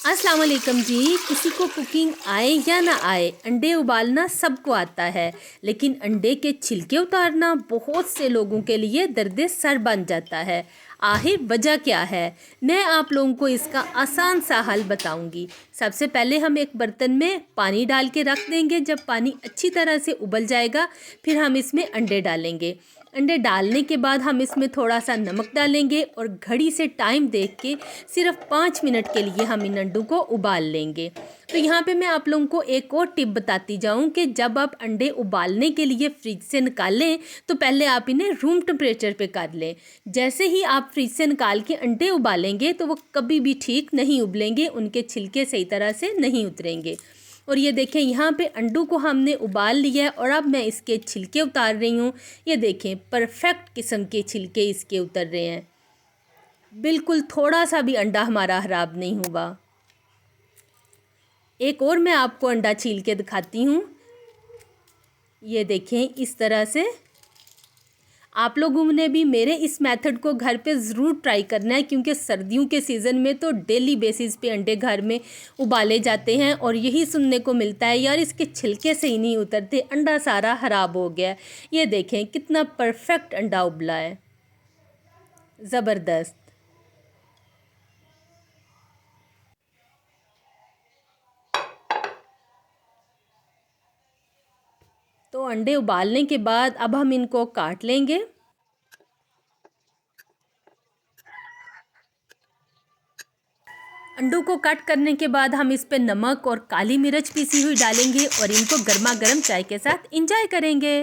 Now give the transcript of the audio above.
अस्सलाम वालेकुम जी। किसी को कुकिंग आए या ना आए, अंडे उबालना सबको आता है, लेकिन अंडे के छिलके उतारना बहुत से लोगों के लिए दर्द सर बन जाता है। आखिर वजह क्या है? मैं आप लोगों को इसका आसान सा हल बताऊंगी। सबसे पहले हम एक बर्तन में पानी डाल के रख देंगे। जब पानी अच्छी तरह से उबल जाएगा, फिर हम इसमें अंडे डालेंगे। अंडे डालने के बाद हम इसमें थोड़ा सा नमक डालेंगे और घड़ी से टाइम देख के सिर्फ 5 मिनट के लिए हम इन अंडों को उबाल लेंगे। तो यहाँ पे मैं आप लोगों को एक और टिप बताती जाऊँ कि जब आप अंडे उबालने के लिए फ्रिज से निकालें तो पहले आप इन्हें रूम टेम्परेचर पे कर लें। जैसे ही आप फ्रिज से निकाल के अंडे उबालेंगे तो वो कभी भी ठीक नहीं उबलेंगे, उनके छिलके सही तरह से नहीं उतरेंगे। और ये देखें, यहाँ पे अंडों को हमने उबाल लिया है और अब मैं इसके छिलके उतार रही हूँ। ये देखें, परफेक्ट किस्म के छिलके इसके उतर रहे हैं। बिल्कुल थोड़ा सा भी अंडा हमारा ख़राब नहीं हुआ। एक और मैं आपको अंडा छील के दिखाती हूँ। ये देखें, इस तरह से आप लोगों ने भी मेरे इस मेथड को घर पे ज़रूर ट्राई करना है, क्योंकि सर्दियों के सीज़न में तो डेली बेसिस पे अंडे घर में उबाले जाते हैं और यही सुनने को मिलता है, यार इसके छिलके से ही नहीं उतरते, अंडा सारा ख़राब हो गया। ये देखें कितना परफेक्ट अंडा उबला है, ज़बरदस्त। तो अंडे उबालने के बाद अब हम इनको काट लेंगे। अंडों को कट करने के बाद हम इस पे नमक और काली मिर्च पीसी हुई डालेंगे और इनको गर्मा गर्म चाय के साथ एंजॉय करेंगे।